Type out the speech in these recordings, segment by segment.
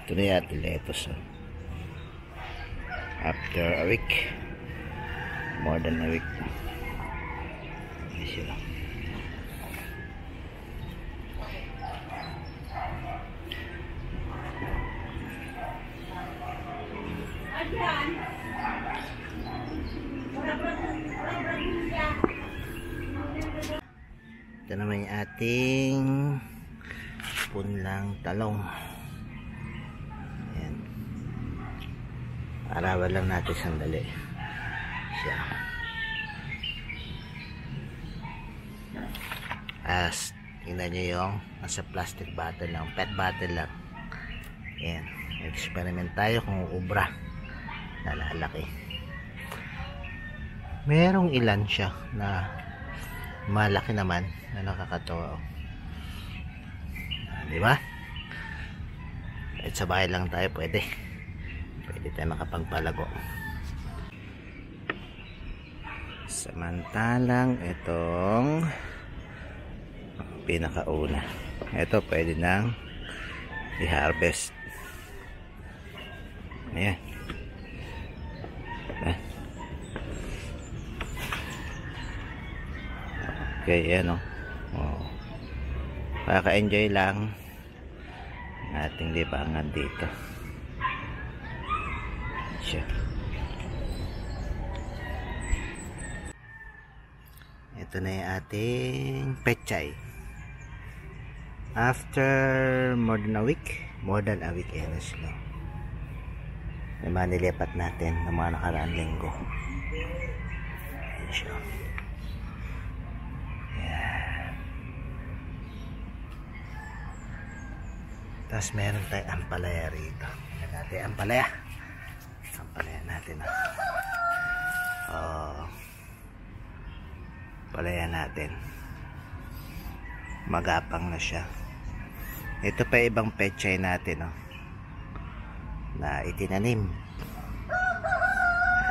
Ito na yung ating lettuce. After a week, more than a week. Ayan siya. Ito naman yung ating punlang talong. Ayan. Arawan lang natin sandali. Siya. As tingnan nyo yung nasa plastic bottle lang, pet bottle lang. Ayan. Experiment tayo kung ubra na lalaki. Merong ilan siya na malaki naman na nakakatawa. Diba? Kahit sa bahay lang tayo pwede tayo makapagpalago. Samantalang itong pinakauna, ito pwede nang i-harvest. Ayan. Okay, yan o. Kaka-enjoy lang ng ating libangan dito. Siya. Ito na yung ating pechay. After more than a week, ayan na sila. May manilipat natin ng mga nakaraang linggo. Ayan siya. Tapos meron tayong ampalaya rito. Natin ampalaya natin. Ampalaya natin. Magapang na siya. Ito pa ibang pechay natin na itinanim.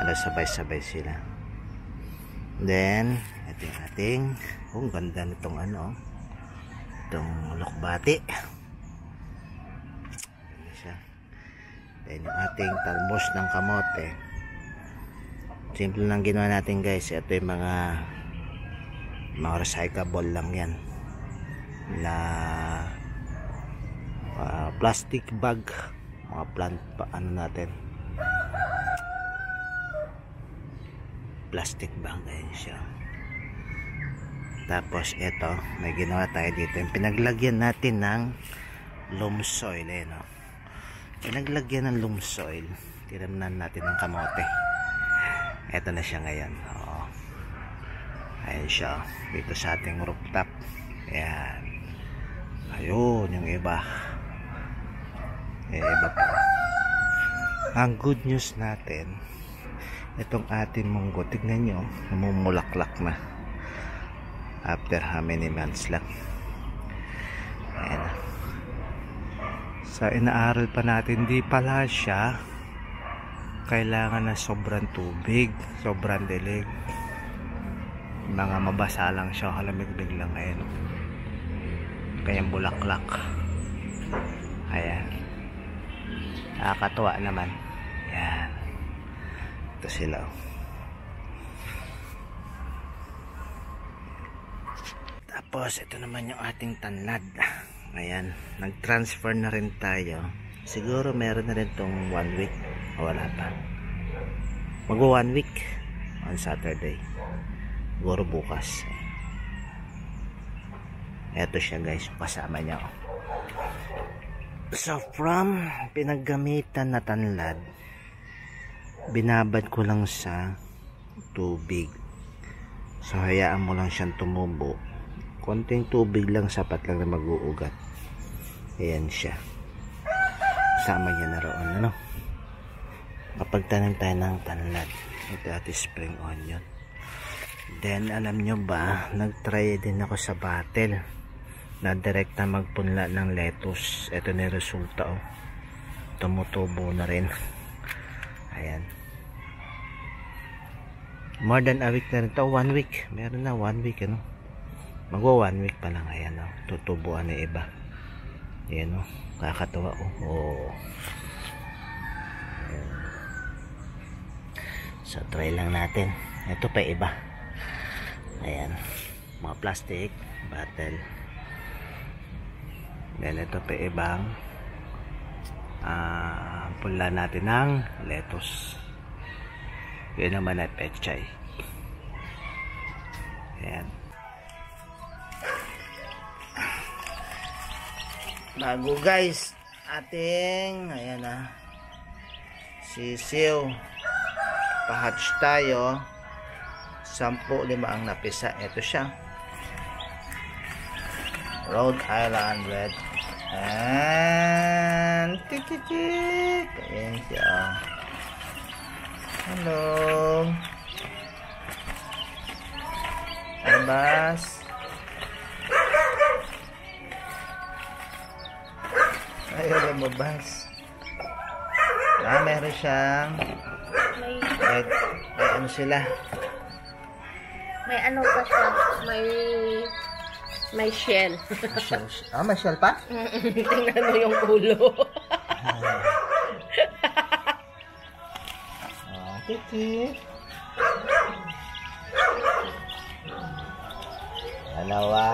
Sabay-sabay sila. Then ito yung ating ganda nitong itong lukbati. Then yung ating talbos ng kamote. Simple lang ginawa natin guys. Ito yung mga recyclable lang yan na plastic bag, mga plant pa natin, plastic bag. Ayan siya. Tapos ito may ginawa tayo dito, yung pinaglagyan natin ng loam soil. Pinaglagyan ng loam soil, tinamnan natin ng kamote. Ito na siya ngayon. Ayan siya dito sa ating rooftop. Ayan. Ayun yung iba. Iba pa. Ang good news natin, itong ating munggo, tignan nyo, namumulaklak na after how many months lang. Ayan. Sa inaaral pa natin, di pala siya kailangan na sobrang tubig, sobrang dilig, mga mabasa lang siya, halamig-lig lang. Ayan, kayang bulaklak. Ayan, nakakatuwa naman. Ayan, ito sila. Tapos ito naman yung ating tanlad. Ayan, nag-transfer na rin tayo. Siguro meron na rin tong 1 week o wala pa. Magwa 1 week on Saturday. Siguro bukas. Eto siya guys, kasama niya. So from pinaggamitan na tanlad, binabad ko lang sa tubig. So hayaan mo lang siyang tumubo. Konting tubig lang, sapat lang na mag-uugat. Ayan siya. Sama niya na roon, kapag tanim tayo ng tanlad. Ito ating spring onion. Then alam nyo ba, nag-try din ako sa bottle na direkta magpunla ng lettuce. Ito na yung resulta. Tumutubo na rin. Ayan. More than a week na rin ito. 1 week. Meron na 1 week. Magwa 1 week pa lang. Ayan. Tutubuan na iba. Ayan o, kakatawa o. Oh. So try lang natin. Ito pa iba. Ayan, mga plastic bottle. Then ito pa ibang pula natin ng lettuce. Yan naman ay pechay. Ayan. Bago guys, ating ayan na sisiw. Pa-hatch tayo. 10-5 ang napisa. Ito siya. Rhode Island Red. And tik-tik-tik. Ayan siya. Hello. Albas. Ayaw lumabas. Meron siyang may ano sila. May ano pa siya. May shell. May shell pa? Tingnan mo yung ulo. Tiki. Dalawa.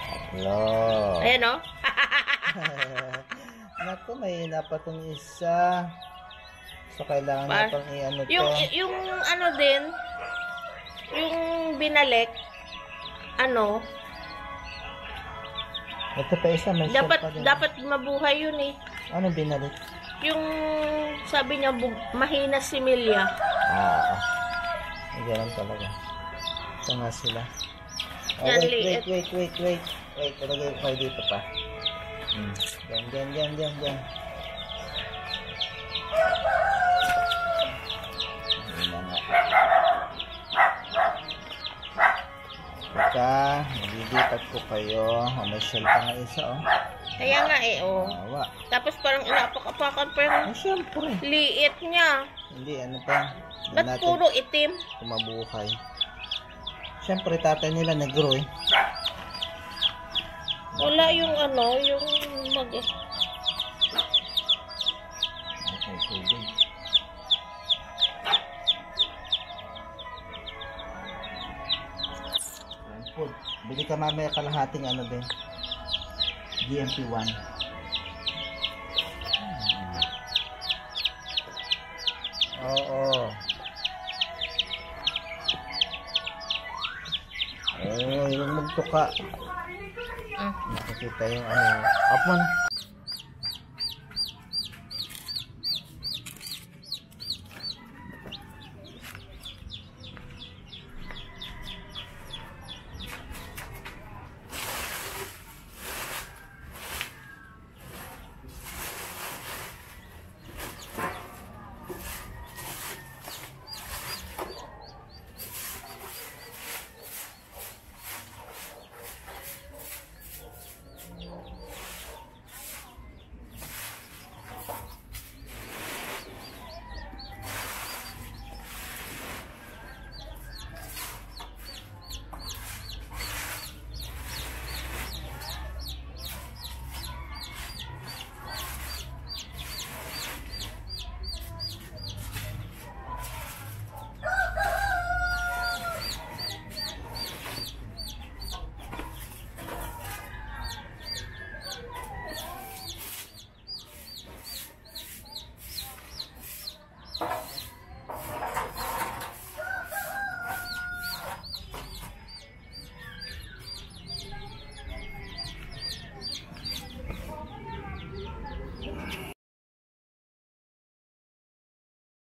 Tatlo. Ayan o. Naku, may napatong isa. So, kailangan na pang i-ano to. Yung ano din, yung binalik, ano, ito pa isa, may shell pa din. dapat mabuhay yun eh. Ano binalik? Yung sabi niya, mahina si Milya. Ganun talaga. Ito nga sila. Yan, Wait. Talagay ko kayo dito pa. Diyan. Teka, nalilipat ko kayo. May shell pa nga isa, oh. Kaya nga eh, oh. Awa. Tapos parang inapak-apakan pa yung Siyempre. liit niya. Hindi, ano pa. Ba't puro itim? Kumabuhay. Siyempre, tatay nila nag-grow eh. Wala yung ano, yung mag... Okay, tubig. Food. Bili ka mamaya kalahating ano din. GMP1. Oo. Yung magtuka. Nakikita yung ano. Upman.